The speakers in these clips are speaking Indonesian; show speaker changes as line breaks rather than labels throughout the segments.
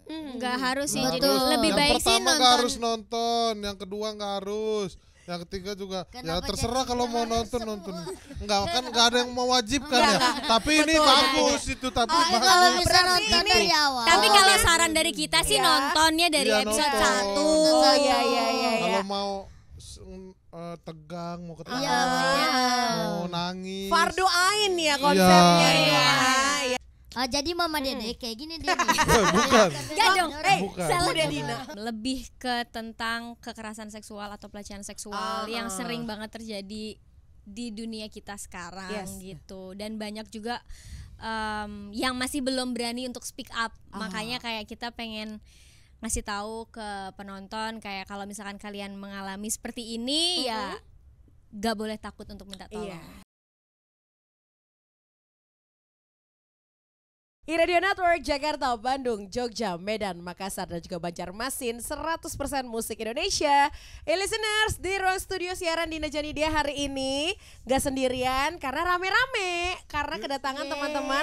Nggak harus sih, jadi
Betul.
lebih
Yang
baik sih
pertama nggak
nonton.
harus nonton, yang kedua nggak harus, yang ketiga juga ya
Kenapa
terserah
jadi
kalau mau
harus
nonton
semua?
nonton. Enggak kan nggak ada yang mewajibkan ya.
Enggak.
Tapi ini
Betul.
bagus itu tapi
Oh,
bagus.
kalau bisa
Berarti
nonton
ini-
dari awal.
Tapi kalau saran dari kita sih
Iya.
nontonnya dari
Iya,
episode
nonton.
1.
Oh iya.
Kalau mau tegang, mau ketawa,
Iya, betul.
mau nangis.
Fardu Ain ya konsepnya
Iya.
ya. Iya.
Jadi Mama Dede kayak gini dia.
Bukan.
Enggak dong.
Bukan.
Salah
Udah
dong.
Dina.
Lebih ke tentang kekerasan seksual atau pelecehan seksual yang sering banget terjadi di dunia kita sekarang
Yes.
gitu. Dan banyak juga yang masih belum berani untuk speak up. Makanya kayak kita pengen ngasih tahu ke penonton kayak kalau misalkan kalian mengalami seperti ini ya gak boleh takut untuk minta tolong.
Iya. iRadio Network Jakarta, Bandung, Jogja, Medan, Makassar, dan juga Banjarmasin 100% musik Indonesia. Listeners, di ruang studio siaran Dina Janidia hari ini gak sendirian karena rame-rame. Karena kedatangan teman-teman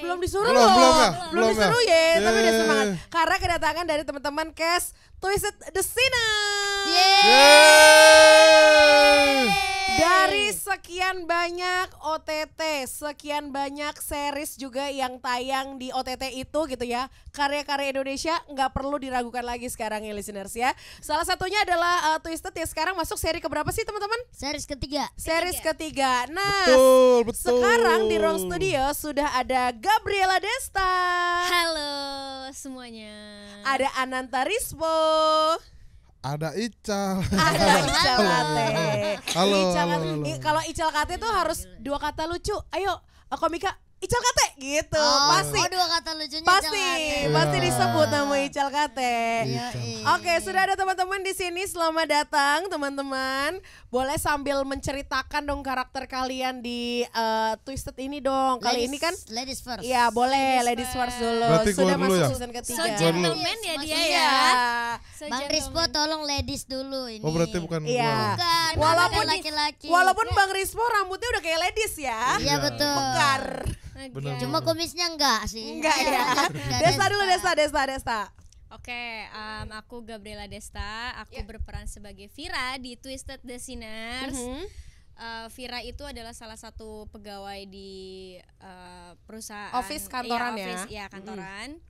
belum disuruh
Belum,
loh.
belum ya?
Belum
Belum ya?
disuruh ya, tapi udah
Yeay.
semangat. Karena kedatangan dari teman-teman cast Twisted The Sinners.
Yeay.
Dari sekian banyak OTT, sekian banyak series juga yang tayang di OTT itu gitu ya. Karya-karya Indonesia nggak perlu diragukan lagi sekarang ya listeners ya. Salah satunya adalah Twisted yang sekarang masuk seri keberapa sih teman-teman?
Series ketiga.
Series ketiga. Nah,
Betul.
sekarang di ruang studio sudah ada Gabriela Desta.
Halo semuanya.
Ada Ananta Rispo.
Ada Ical.
Ada Ical Kate.
Halo,
Ical
halo,
Kate.
halo.
Kalau Ical Kate tuh harus dua kata lucu. Ayo, komika Ical Kate gitu.
Oh,
Pasti.
dua kata lucunya
Pasti,
Ical Kate.
pasti
Iya.
disebut nama Ical Kate.
Iya,
Oke, sudah ada teman-teman di sini. Selamat datang, teman-teman. Boleh sambil menceritakan dong karakter kalian di Twisted ini dong. Kali ini kan
ladies first.
Iya, boleh ladies first dulu.
Berarti gua
Sudah
dulu
masuk
ya?
season ketiga.
So
Gua dulu.
gentleman ya dia
Iya.
ya. So
Bang Rispo
gentleman.
tolong ladies dulu ini.
Oh berarti bukan
Iya.
gua.
Bukan,
Walaupun
ada laki-laki.
Walaupun Bang Rispo rambutnya udah kayak ladies ya.
Iya betul.
Mekar.
Benar.
Cuma kumisnya enggak sih.
Enggak ya.
Enggak,
Desta dulu, Desta.
Oke, aku Gabriela Desta. Aku berperan sebagai Vira di Twisted The Sinners. Vira itu adalah salah satu pegawai di perusahaan
Office kantoran ya?
office, ya kantoran.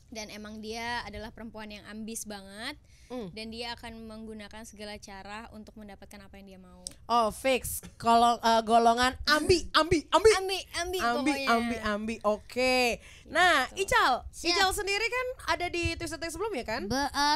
Dan emang dia adalah perempuan yang ambis banget. Dan dia akan menggunakan segala cara untuk mendapatkan apa yang dia mau.
Oh, fix. Kalau golongan ambi.
Ambi pokoknya.
Oke. Nah, Ical
Siap.
sendiri kan ada di Twisted yang sebelumnya kan?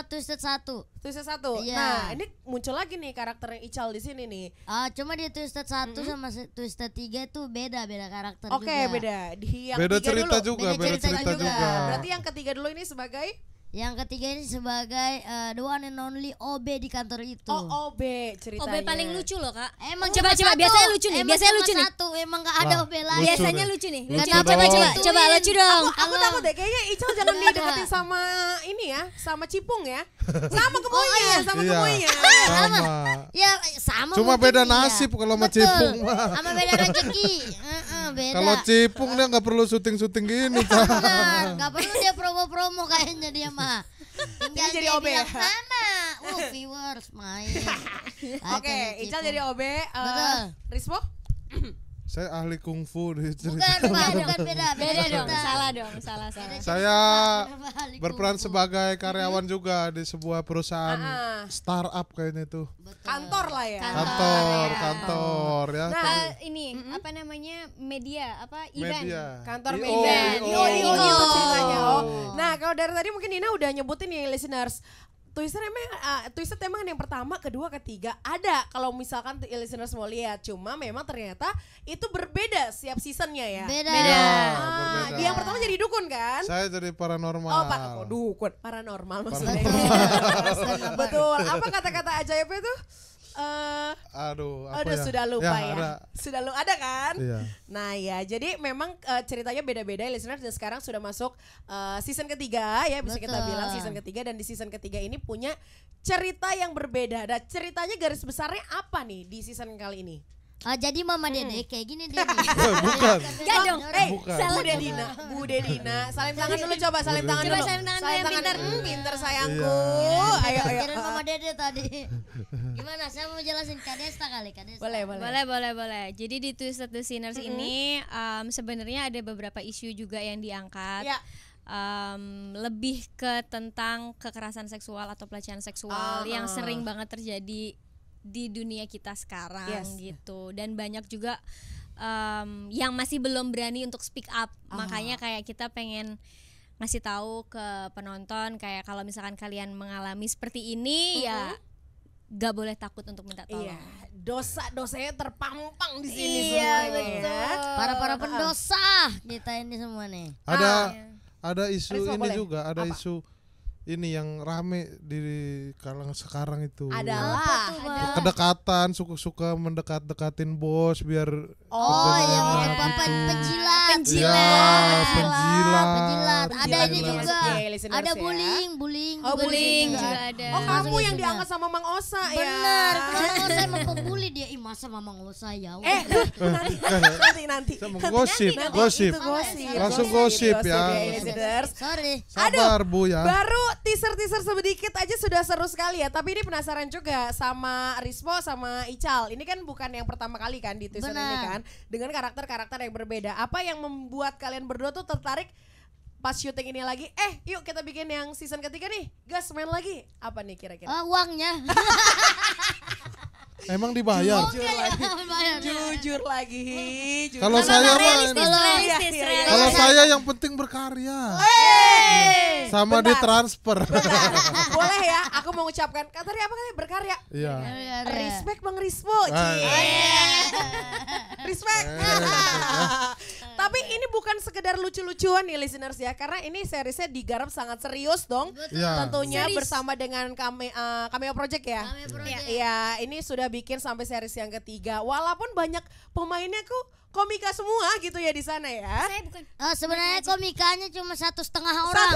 Twisted 1.
Twisted 1.
Iya.
Nah, ini muncul lagi nih karakternya Ical di sini nih.
Cuma di Twisted 1 sama Twisted 3 itu beda karakter
Oke,
juga.
beda. Di yang
Beda
tiga
cerita
dulu.
juga,
Beda
beda
cerita
cerita
juga.
juga.
Berarti yang ketiga dulu ini sebagai
Yang ketiga ini sebagai the one and only OB di kantor itu.
OB ceritanya.
OB paling lucu loh kak.
Emang
Coba,
cuma satu.
biasanya lucu nih,
Emang
biasanya
cuma
lucu nih.
satu. Emang gak ada
Wah,
OB lain.
lucu
Biasanya
deh.
lucu nih.
Lucu
Coba
dong.
coba lucu dong.
Aku takut deh kayaknya Ical jangan
Ada.
dideketin sama ini ya, sama Cipung ya. Sama kemuinya, sama
Iya.
kemuinya.
Sama.
Ya sama.
Cuma
mungkin
beda
iya.
nasib kalau sama
Betul.
Cipung mah.
Sama beda rezeki. Beda.
Kalau Cipung dia nggak perlu syuting-syuting gini.
Benar, nggak perlu dia promo-promo kayaknya dia mah. Tinggal
Jadi
dia
OB
bilang
ya?
mana, viewers main.
Oke, Ical jadi OB.
Betul.
Rispo?
Saya ahli kungfu di cerita.
Bukan beda
Beda dong.
cerita.
Salah dong. Salah.
Saya
Kenapa ahli
berperan
kungfu?
sebagai karyawan juga di sebuah perusahaan
Ah.
startup kayaknya itu.
Betul.
Kantor lah ya.
Kantor ya.
Nah,
Ini apa namanya media apa event.
Media.
Kantor
IO,
event.
IO.
Gitu ceritanya. Oh.
Oh.
Nah, kalau dari tadi mungkin Nina udah nyebutin nih listeners. Twisted emang yang pertama, kedua, ketiga ada kalau misalkan listeners mau lihat. Cuma memang ternyata itu berbeda setiap seasonnya ya.
Beda.
berbeda.
Dia yang pertama jadi dukun kan?
Saya jadi paranormal.
Oh, dukun, paranormal maksudnya.
Betul.
Betul. Apa kata-kata ajaibnya tuh?
Aduh, apa
Aduh
ya?
sudah lupa ya.
Ada.
Sudah lu ada kan?
Iya.
Nah ya, jadi memang ceritanya beda-beda listeners dan sekarang sudah masuk season ketiga ya bisa kita
Betul.
bilang season ketiga dan di season ketiga ini punya cerita yang berbeda. Dan ceritanya garis besarnya apa nih di season kali ini?
Jadi Mama Dede kayak gini dia nih.
Bukan.
Enggak dong.
Bukan.
Bu Dedina, salim tangan dulu coba, salim tangan
Coba
dulu.
salim tangan yang pintar.
Pintar sayangku. Ayo.
Kirain Mama Dede tadi. Gimana? Saya mau jelasin Kadesta kali, Kadesta.
Boleh. Jadi di Twisted the Sinners ini sebenarnya ada beberapa isu juga yang diangkat.
Ya.
Lebih ke tentang kekerasan seksual atau pelecehan seksual yang sering banget terjadi di dunia kita sekarang gitu, dan banyak juga yang masih belum berani untuk speak up. Makanya kayak kita pengen ngasih tahu ke penonton kayak kalau misalkan kalian mengalami seperti ini ya gak boleh takut untuk minta tolong.
Iya, dosa-dosanya terpampang di sini
Iya,
semuanya.
betul.
Para pendosa kita ini semua nih.
Ada isu
Risma,
ini
boleh.
juga, ada
Apa?
isu ini yang rame di kalangan sekarang itu.
Adalah
Kedekatan, suka mendekat-dekatin bos biar
Oh
kerjanya
yang
enak
apa
gitu.
penjilat.
Ya, penjilat.
Ada ini
juga
juga.
masuk ya, listeners
Ada
ya.
bullying
Oh, bullying
juga ada.
Oh, kamu
Masuk
yang
juga.
diangkat sama Mang Osa ya.
Benar, Mama Osa emang pembuli dia. Ih masa Mama Osa ya.
Nanti.
Saya mau gosip.
Itu gosip.
Langsung gosip ya.
Listeners.
Sorry.
Sabar Bu ya.
Baru teaser sedikit aja sudah seru sekali ya. Tapi ini penasaran juga sama Rispo sama Ical. Ini kan bukan yang pertama kali kan di teaser ini
Benar.
kan. Dengan karakter-karakter yang berbeda. Apa yang membuat kalian berdua tuh tertarik pas syuting ini lagi? Yuk kita bikin yang season ketiga nih. Gas main lagi. Apa nih kira-kira?
Uangnya.
Emang dibayar.
Jujur lagi.
Kalau saya mah
realistis.
kalau saya yang penting berkarya. Sama
Bentar.
ditransfer.
Boleh ya, aku mau ucapkan kata apa kali berkarya.
Iya.
Respect Bang Rispo.
Ah,
Respect. Tapi ini bukan sekedar lucu-lucuan nih listeners ya, karena ini seriesnya digarap sangat serius dong.
Iya.
Tentunya
Serius.
bersama dengan Cameo Project ya.
Cameo Project.
Iya, ini sudah bikin sampai series yang ketiga. Walaupun banyak pemainnya komika semua gitu ya di sana ya.
Saya bukan.
Sebenarnya komikanya cuma 1,5 orang.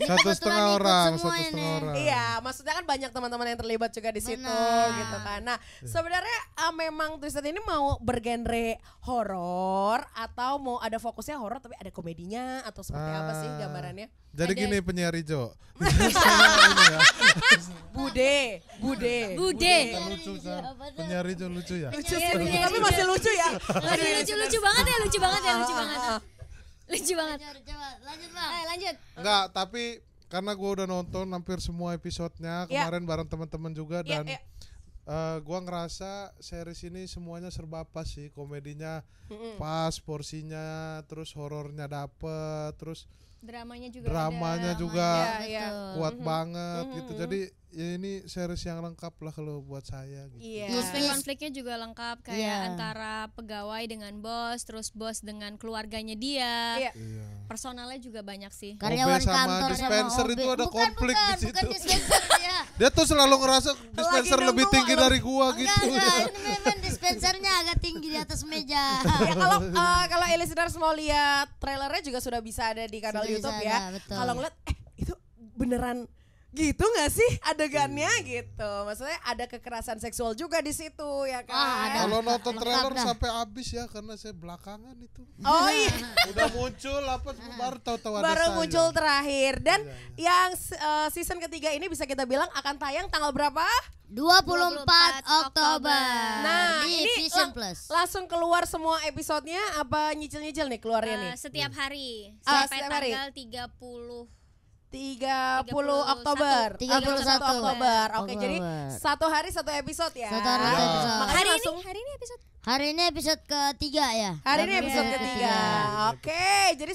Satu setengah
ikut
orang,
semua
satu setengah
ini.
orang.
Iya, maksudnya kan banyak teman-teman yang terlibat juga di situ
Benar.
gitu kan. Nah, sebenarnya memang Twisted ini mau bergenre horor atau mau ada fokusnya horor tapi ada komedinya atau seperti apa sih gambarannya?
Jadi gini penyiar hijau.
Bude.
Lucu kan? Penyiar hijau lucu ya.
Lucu sih, tapi masih lucu ya.
Lucu banget ya. Lucu banget.
Coba lanjut Bang.
Lanjut.
Enggak, tapi karena gue udah nonton hampir semua episodenya
Iya.
kemarin bareng teman-teman juga
Iya,
dan
iya.
gua ngerasa series ini semuanya serba pas sih, komedinya pas porsinya, terus horornya dapet, terus
Dramanya juga
dramanya
ada.
juga
Iya.
kuat banget gitu. Jadi ya ini series yang lengkap lah kalau buat saya gitu.
Iya.
Konflik-konfliknya juga lengkap kayak
Iya.
antara pegawai dengan bos, terus bos dengan keluarganya dia.
Iya.
Iya.
Personalnya juga banyak sih.
Karyawan
OB sama
kantor
dispenser
sama OB.
itu ada konflik di situ.
Bukan dispenser ya.
Dia tuh selalu ngerasa dispenser
nunggu
lebih tinggi
lo.
dari gua gitu.
Enggak, ini memang dispensernya agak tinggi di atas meja.
Ya, kalau listeners mau lihat trailernya juga sudah bisa ada di kanal
Sudah
YouTube
bisa
ya.
ada, betul.
Kalau ngeliat itu beneran gitu nggak sih adegannya gitu. Maksudnya ada kekerasan seksual juga di situ ya kan.
ada.
Kalau nonton
Lengkap
trailer
dah.
sampai habis ya karena saya belakangan itu.
Oh iya,
Udah muncul apa baru tahu-tahu ada
baru
saya.
muncul terakhir dan
Iya,
yang season ketiga ini bisa kita bilang akan tayang tanggal berapa?
24 Oktober.
Nah,
di
ini
Vision Plus.
Langsung keluar semua episodenya apa nyicil-nyicil nih keluarnya nih?
Setiap hari
Ah,
sampai
setiap hari.
tanggal 30.
30
31.
Oktober.
31
Oktober. Oke,
Oktober.
jadi satu hari satu episode ya.
Satu hari
Ya.
satu episode.
Makanya
Hari
langsung
ini episode.
Hari ini episode ketiga ya.
hari ini
Dan
episode ketiga. Oke, jadi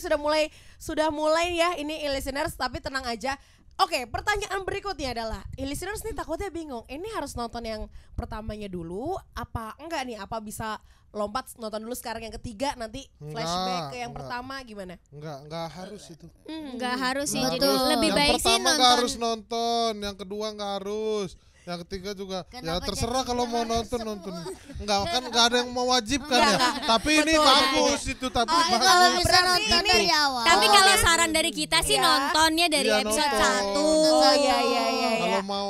sudah mulai ya ini listeners, tapi tenang aja. Oke, pertanyaan berikutnya adalah listeners nih takutnya bingung. Ini harus nonton yang pertamanya dulu apa enggak nih? Apa bisa lompat nonton dulu sekarang yang ketiga nanti flashback ke yang
Enggak.
pertama gimana?
Enggak harus itu.
Enggak harus sih.
Betul.
Jadi lebih
Yang
baik sih
pertama
nonton.
enggak harus nonton, yang kedua enggak harus. Yang ketiga juga ya
Kenapa
terserah
jadi
kalau mau
harus
nonton
semua?
nonton. Enggak kan enggak ada yang mewajibkan ya.
Enggak.
Tapi ini
Betul.
bagus itu tapi
Oh,
bagus.
kalau bisa
Berarti
nonton
ini-
dari awal.
Tapi kalau saran dari kita sih
Iya.
nontonnya dari
Iya,
episode
nonton.
1.
Oh iya iya iya.
Kalau mau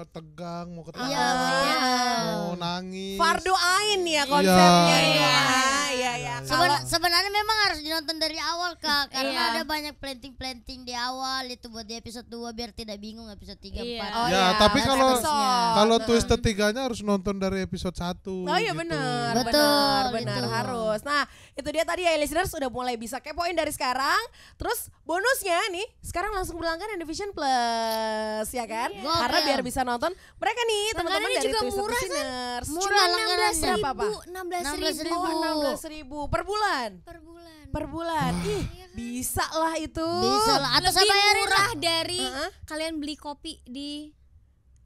tegang, mau ketawa,
Iya,
mau nangis.
Fardu Ain ya konsepnya
Iya.
ya. Kalau
Sebenarnya memang harus dinonton dari awal Kak, karena
Iya.
ada banyak planting di awal itu buat di episode 2 biar tidak bingung episode 3
Iya.
4.
Oh
Ya,
iya,
tapi
harus
kalau
episode.
twist ketiganya harus nonton dari episode 1.
Oh iya
gitu.
benar,
Betul,
benar
itu.
harus. Nah itu dia tadi ya listeners sudah mulai bisa kepoin dari sekarang. Terus bonusnya nih sekarang langsung berlangganan di Vision Plus ya kan?
Iya.
Karena
Gokil.
biar bisa nonton mereka nih teman-teman
Langganannya
dari
juga
Twisted
murah, kan?
Listeners.
Murah
Cuma
langganannya.
Berapa, Pak?
16.000
Oh 16.000 per bulan.
per bulan.
Per bulan. Ih bisa lah itu.
Bisa lah. Atau saya
Lebih
bayarin
murah
lah.
dari
Heeh.
kalian beli kopi di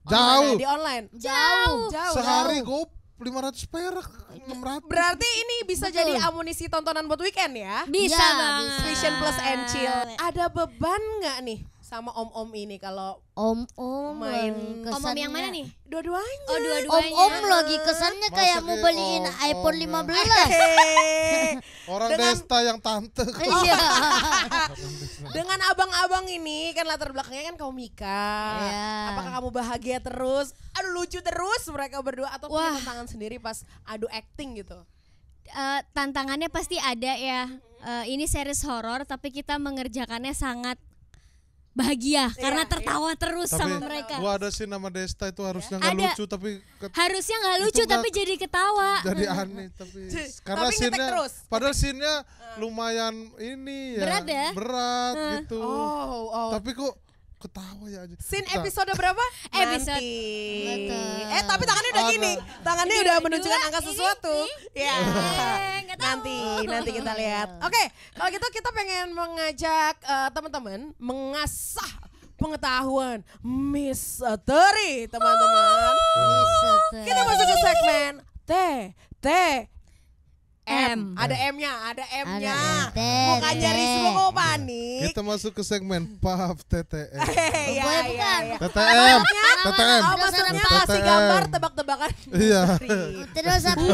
Jauh.
Di online.
Jauh.
Sehari gue 500 perak, 600.
Berarti ini bisa
Betul.
jadi amunisi tontonan buat weekend ya.
bisa
Ya,
banget.
bisa.
Vision Plus and Chill. Ada beban nggak nih sama om-om ini kalau
Om-om
Main.
Om-om yang mana nih?
dua-duanya?
Oh, dua-duanya.
Om-om lagi kesannya
Masa
kayak mau
kayak
beliin
om-om
iPhone
ya?
15.
Orang
Dengan-
Desta yang tante.
Iya.
Dengan abang-abang ini kan latar belakangnya kan komika.
Iya.
Apakah kamu bahagia terus? Aduh lucu terus mereka berdua atau punya
Wah.
tantangan sendiri pas adu acting gitu?
Tantangannya pasti ada ya. Ini series horor tapi kita mengerjakannya sangat bahagia karena tertawa terus sama mereka.
gua ada sih nama Desta itu harusnya nggak
Ada.
lucu tapi
Harusnya nggak lucu
nggak-
tapi jadi ketawa.
jadi aneh tapi karena
Tapi ngetek
scene-nya
terus.
padahal scene-nya lumayan ini ya
Berat ya?
berat gitu
Oh.
tapi kok ketawa ya aja.
Scene
Nah,
episode berapa?
Episode.
Nanti.
Betul.
Tapi tangannya udah
Oh,
gini.
enggak.
Tangannya
Ini
udah
berdua,
menunjukkan angka
ini,
sesuatu. Ya.
nggak tahu.
Nanti kita lihat. Oke, kalau gitu kita pengen mengajak teman-teman mengasah pengetahuan misteri teman-teman.
Bisa tuh.
Kita masuk ke segmen T
M.
Ada M-nya, ada M-nya.
Ada M.
Mukanya
T.
Rismo kok panik.
kita masuk ke segmen PAF TTM.
Iya,
Boleh
iya,
bukan?
iya.
TTM, TTM.
Oh, maksudnya
Dasar
kasih
TTM.
gambar tebak-tebakan.
Iya.
Terus apa?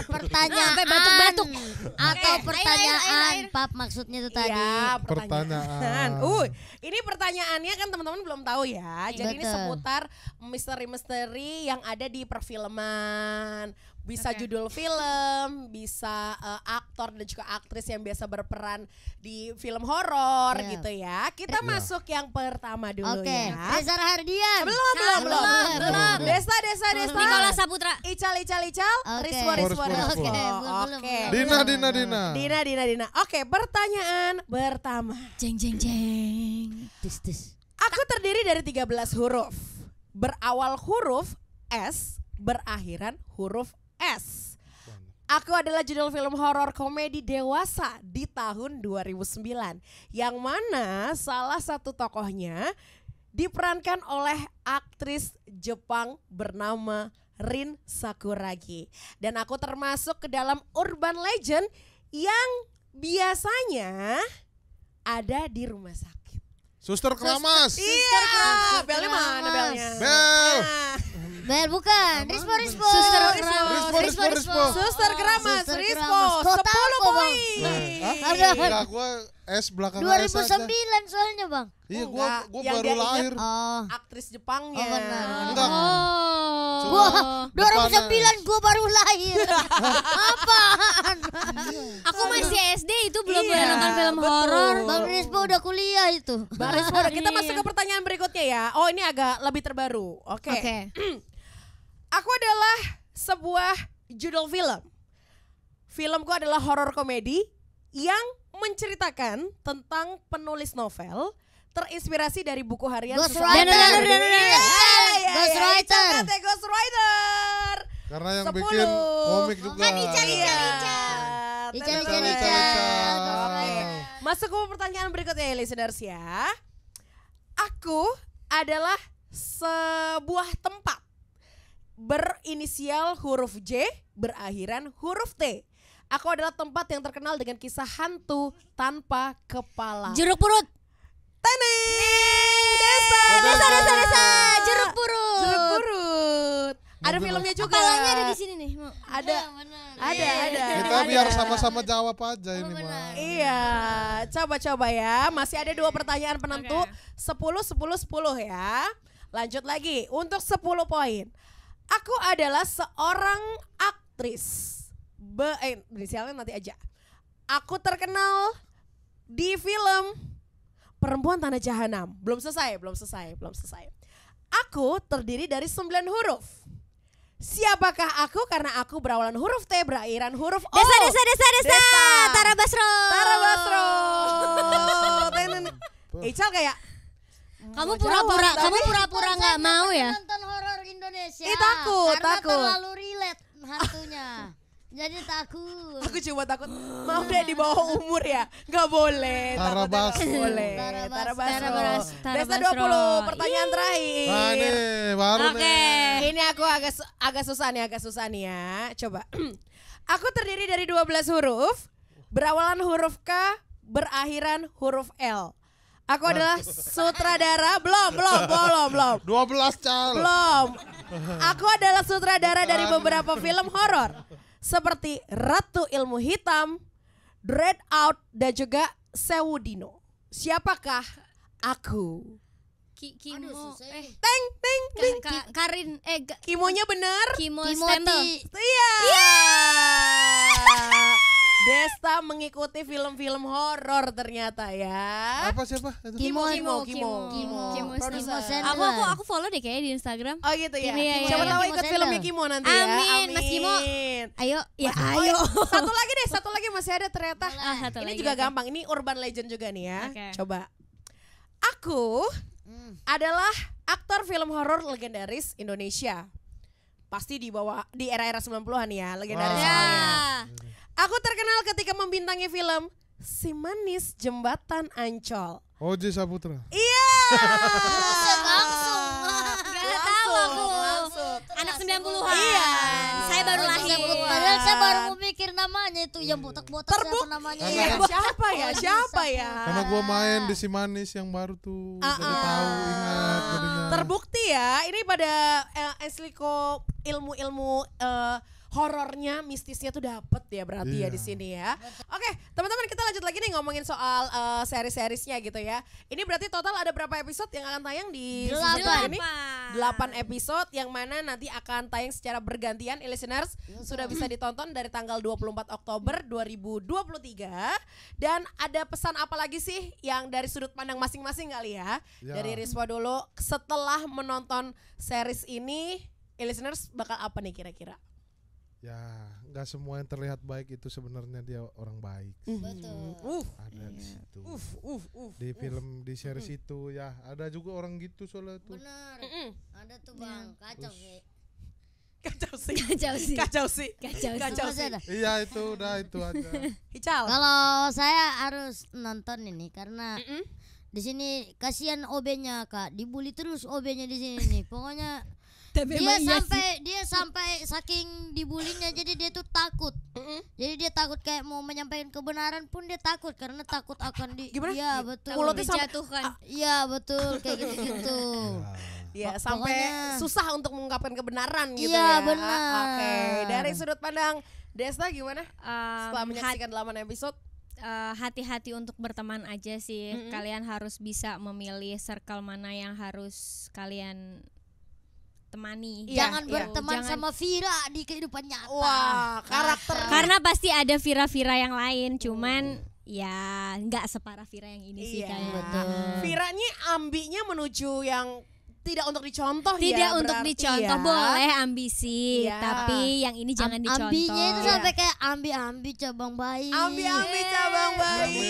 Pertanyaan
Sampai batuk-batuk.
atau
Oke,
pertanyaan
air.
pap maksudnya itu tadi.
Iya,
Pertanyaan.
Ini pertanyaannya kan teman-teman belum tahu ya. Jadi ini
Betul.
seputar misteri-misteri yang ada di perfilman. Bisa
Oke.
judul film, bisa aktor dan juga aktris yang biasa berperan di film horor
Iya.
gitu ya. Kita masuk yang pertama dulu
Oke,
ya.
Reza Rahardian.
Belum. Desa.
Nikola Saputra.
Ical.
Oke.
Riswa.
Riswa.
Oke,
Oke.
belum.
Dina.
Oke, pertanyaan pertama.
Jeng jeng jeng.
Tis.
Aku terdiri dari 13 huruf. Berawal huruf S, berakhiran huruf S. Aku adalah judul film horor komedi dewasa di tahun 2009. Yang mana salah satu tokohnya diperankan oleh aktris Jepang bernama Rin Sakuragi. Dan aku termasuk ke dalam urban legend yang biasanya ada di rumah sakit.
Suster Keramas.
Iya, belnya mana belnya?
Bel.
Nah,
Bel bukan, Rispo.
Suster
Rispo.
Suster Keramas,
Suster
Rispo,
Keramas. Kok tahu
10
kok, Bang?
poin.
Ada.
Enggak, gua S belakang S
2009
aja.
soalnya bang.
Iya,
Enggak,
gua
yang
baru
dia ingat
lahir.
Oh,
Aktris Jepangnya.
Oh, benar.
Enggak.
Oh.
gua
Depannya.
2009 gua baru lahir. Apaan?
Aku masih SD itu belum
Iya,
pernah nonton film
betul.
horor.
Bang Rispo udah kuliah itu.
Bang Rispo, kita
Iya.
masuk ke pertanyaan berikutnya ya. Oh, ini agak lebih terbaru. Oke.
Oke.
Aku adalah sebuah judul film. Filmku adalah horor komedi yang menceritakan tentang penulis novel terinspirasi dari buku harian
Ghost
seseorang.
Rider.
Ghost
Rider.
Ghost Rider.
Karena yang
10.
bikin komik juga.
Kan Ica.
Ica.
Oke. Masuk ke pertanyaan berikutnya ya listeners ya. Aku adalah sebuah tempat berinisial huruf J berakhiran huruf T. Aku adalah tempat yang terkenal dengan kisah hantu tanpa kepala.
Jeruk purut.
Teneng! Desa.
Desa. Jeruk purut.
Jeruk purut. Ada filmnya juga.
Kepalanya ada di sini nih. Mau.
Ada. Ada.
Kita
ada.
biar sama-sama jawab aja ini mah.
Iya, coba-coba ya. Masih ada 2 pertanyaan penentu. 10, 10, 10 ya. Lanjut lagi untuk 10 poin. Aku adalah seorang aktris. Inisialnya nanti aja. Aku terkenal di film Perempuan Tanah Jahanam. Belum selesai. Aku terdiri dari 9 huruf. Siapakah aku? Karena aku berawalan huruf T, berakhiran huruf O.
Desa. Tara Basro.
Ical kayak
Kamu pura-pura nggak mau ya?
Nonton horor Indonesia.
Takut.
Karena terlalu relate hantunya. Jadi takut.
Aku cuma takut. Maaf deh di bawah umur ya. Gak boleh.
Tara
Takutnya
Basro.
nggak boleh.
Tara
Basro.
Desa 20. Pertanyaan terakhir.
Nah nih baru
Oke.
nih.
Ini aku agak susah nih ya. Coba. Aku terdiri dari 12 huruf. Berawalan huruf K, berakhiran huruf L. Aku adalah sutradara. Belum.
12 cal.
Belum. Aku adalah sutradara dari beberapa film horor seperti Ratu Ilmu Hitam, Dread Out, dan juga Sewu Dino. Siapakah aku?
Kimo.
susah ini.
Teng.
Karin.
Kimonya bener?
Kimo
Timothy.
Stempel.
Iya. Desta mengikuti film-film horor ternyata ya.
Apa siapa? Itu?
Kimo.
Produser.
Stempel. Aku follow deh kayaknya di Instagram.
Oh gitu ya.
Iya,
Siapa
iya.
tahu
Kimo
ikut
Sandal.
filmnya Kimo nanti ya.
Amin, Mas Kimo. Ayo, ya
Oh,
ayo.
Satu lagi masih ada ternyata.
Satu
Ini
lagi,
juga
oke.
gampang. Ini urban legend juga nih ya.
Oke.
Coba. Aku adalah aktor film horor legendaris Indonesia. Pasti di era-era 90-an ya, legendaris
Wah.
soalnya.
Ya.
Aku terkenal ketika membintangi film Si Manis Jembatan Ancol.
Oji Saputra.
Iya.
Langsung.
Gak tahu aku.
Langsung.
Anak 90-an.
Iya.
Saya baru lahir.
Padahal saya baru mau mikir namanya itu yang botak-botak siapa namanya.
Iya, siapa ya?
Karena gua main di Si Manis yang baru tuh. Jadi tahu ingat jadinya.
Terbukti ya, ini pada Esliko ilmu-ilmu horornya, mistisnya tuh dapet ya berarti ya
Iya.
di sini ya. Oke, teman-teman kita lanjut lagi nih ngomongin soal seri-serisnya gitu ya. Ini berarti total ada berapa episode yang akan tayang di season 2 ini? 8 episode yang mana nanti akan tayang secara bergantian listeners. Sudah bisa ditonton dari tanggal 24 Oktober 2023. Dan ada pesan apa lagi sih yang dari sudut pandang masing-masing kali ya?
Ya.
Dari Rizwa dulu, setelah menonton series ini, listeners bakal apa nih kira-kira?
Ya, nggak semua yang terlihat baik itu sebenarnya dia orang baik.
Betul.
Ada di situ. Di film di series itu ya, ada juga orang gitu soalnya tuh.
Benar. Ada tuh Bang, kacau sih.
Kacau sih.
Kacau sih.
Kacau sih.
Iya itu udah itu aja.
Hical.
Kalau saya harus nonton ini karena di sini kasihan OB-nya Kak, dibully terus OB-nya di sini nih. Pokoknya dia sampai saking dibulinya jadi dia tuh takut. Jadi dia takut kayak mau menyampaikan kebenaran pun dia takut karena takut akan
Gimana?
Iya betul.
Mulutnya
Dijatuhkan.
Iya betul kayak gitu-gitu.
Ya, sampai
Pokoknya-
susah untuk mengungkapkan kebenaran gitu
Iya,
ya.
benar.
Oke, dari sudut pandang Desta gimana? Setelah menyaksikan 8 episode.
Hati-hati untuk berteman aja sih. Kalian harus bisa memilih circle mana yang harus kalian temani.
Iya,
Jangan
iya.
berteman
Jangan-
sama Vira di kehidupan nyata.
Wah, karakter.
Karena pasti ada Vira-Vira yang lain, cuman ya nggak separah Vira yang ini sih
Iya.
kayaknya.
Viranya ambinya menuju yang tidak untuk dicontoh
Tidak
ya.
untuk
berarti
dicontoh,
ya.
boleh ambisi,
Iya.
tapi yang ini jangan dicontoh.
Ambinya itu
Iya.
sampai kayak ambi-ambi cabang bayi.
Ambi-ambi cabang bayi.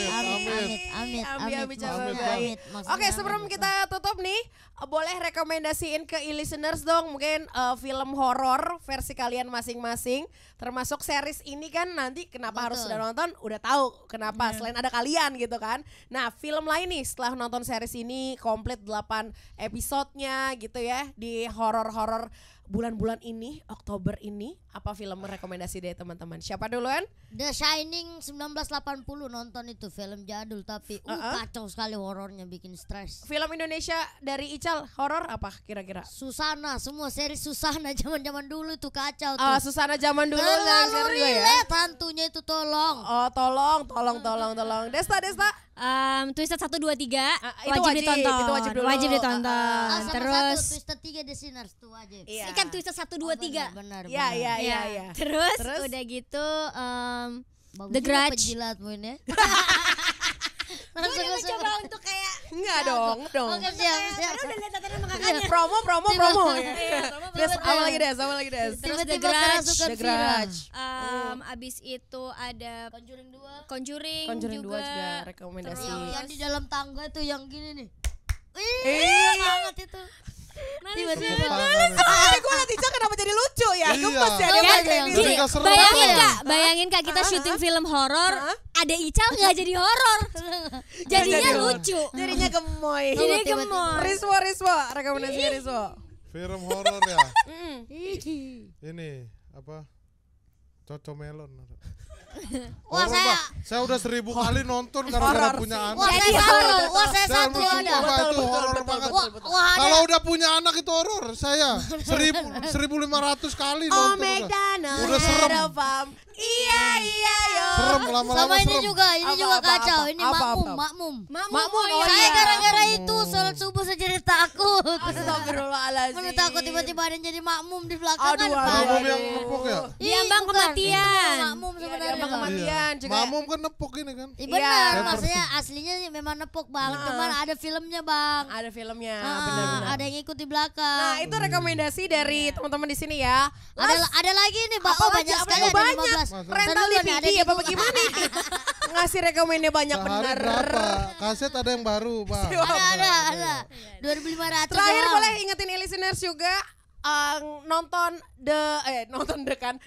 Amit
cabang
Amit,
bayi.
maksudnya
Oke, sebelum
amit.
kita tutup nih, boleh rekomendasiin ke listeners dong mungkin film horor versi kalian masing-masing, termasuk series ini kan nanti kenapa harus
Betul.
sudah nonton, udah tahu kenapa selain ada kalian gitu kan. Nah, film lain nih setelah nonton series ini komplit 8 episodenya gitu ya di horor-horor bulan-bulan ini, Oktober ini, apa film rekomendasi dari teman-teman? Siapa duluan?
The Shining 1980 nonton itu film jadul tapi kacau sekali horornya bikin stres.
Film Indonesia dari Ical horor apa kira-kira?
Susana, semua seri Susana zaman-zaman dulu itu kacau tuh.
Susana zaman dulu
Terlalu
juga ya.
relate hantunya itu tolong.
Oh, tolong. Desta.
Twisted 1 2 3
itu
wajib ditonton.
itu wajib dulu.
Wajib ditonton.
Sama
Terus
satu Twisted 3 The Sinners tuh wajib.
Iya.
ikan Twisted 1 2 3.
Benar.
Iya.
Terus
Terus?
udah gitu
Bagus
The
juga
Grudge.
penjilatmu ini.
Gue udah mencoba untuk kayak
Enggak dong.
Oke, siap.
karena udah lihat tatanan sama kakaknya.
Promo.
Iya,
Des, apa lagi Des?
Terus The
Tiba-tiba
Grudge.
kerasukan
The
Vira.
Grudge.
Abis itu ada
Conjuring 2.
Conjuring
Conjuring 2
juga.
juga rekomendasi.
Terus-
Yang di dalam tangga itu yang gini nih.
Iya.
Banget itu. Tiba-tiba
Tapi gue liat Ica kenapa jadi lucu ya?
Iya.
Gemes ya dia
Iya,
pakai
iya.
ini.
Jadi
Gini,
nggak serem
bayangin kak kita syuting film horor, ada Ical nggak jadi horor, jadinya
jadi
lucu,
Jadinya gemoy.
jadi
tiba-tiba.
gemoy.
Riswo, rekomendasi Riswo.
Film horor ya. Ini apa? Cocomelon.
Wah,
Horor,
saya-
Pak. Saya udah 1000 kali nonton gara-gara
Horor
punya
sih.
anak.
Wah, saya
Jadi
satu.
horor.
Wah, saya
Saya
satu
sumpah
ada.
itu horor banget.
Wah, ada.
Kalau udah punya anak itu horor saya 1500 kali
Oh,
nonton. udah.
McDonald.
Udah serem.
Head of farm. Iya yo.
Serem lama-lama
Sama ini
serem.
juga,
Apa,
kacau.
apa?
Ini
Apa,
makmum.
Makmum, oh
Saya
iya.
gara-gara itu sholat subuh saya jadi takut.
Astagfirullahaladzim.
Mana takut tiba-tiba ada yang jadi makmum di belakang kan.
Aduh,
Makmum yang nepok ya?
Diambang
bukan.
kematian.
Itu makmum
Iya,
sebenarnya.
diambang kematian juga.
Makmum kan nepok ini kan.
Iya
Iya.
benar,
Saya
maksudnya aslinya sih memang nepok bang, cuman ada filmnya bang.
Ada filmnya,
Ah,
benar-benar.
ada yang ikut di belakang.
Nah, itu rekomendasi dari teman-teman di sini ya.
ada lagi nih Pak.
Apa
Oh,
lagi?
banyak
Apa
sekali
yang
ada
banyak?
15.
Rental
Ntar dulu nih,
DVD
ada
apa
di-
bagaimana nih? Ngasih rekomennya banyak
Sehari
bener.
berapa? Kaset ada yang baru, Pak.
Ada. 2.500.
Terakhir
doang.
boleh ingetin listeners juga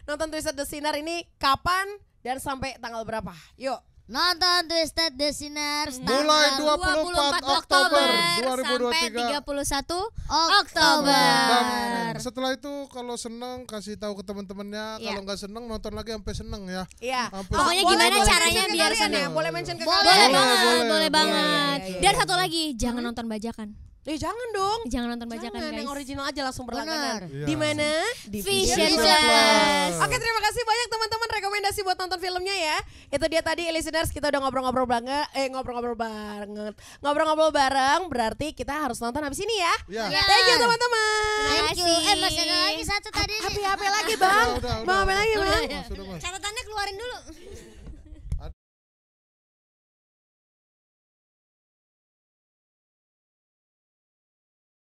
nonton Twisted The Sinner ini kapan dan sampai tanggal berapa? Yuk.
Nonton Twisted The Sinners
Mulai
tanggal
24 Oktober
sampai
2023.
31
Oktober.
Dan setelah itu kalau seneng kasih tahu ke teman-temannya,
Iya.
kalau nggak seneng nonton lagi sampai seneng ya.
Iya.
Sampai
Pokoknya
seneng.
gimana
Boleh
caranya
mention ke
biar
kalian
seneng.
ya?
Boleh mention ke
Boleh.
kalian.
boleh
boleh.
banget.
Iya, iya,
Dan
iya.
satu lagi, jangan nonton bajakan.
Jangan dong.
Jangan nonton bajakan
Jangan, yang
guys.
original aja langsung berlangganan.
Benar.
Iya.
Di mana? Di
Vision
Vision
Plus.
Plus.
Oke, terima kasih banyak teman-teman rekomendasi buat nonton filmnya ya. Itu dia tadi listeners, kita udah ngobrol-ngobrol banget. Ngobrol-ngobrol bareng berarti kita harus nonton habis ini ya.
Ya.
Ya.
Thank you teman-teman.
Thank you. Masih ada lagi satu tadi nih.
HP lagi bang.
Udah,
Bang, HP lagi bang.
Sudah, Mas.
Catatannya keluarin dulu.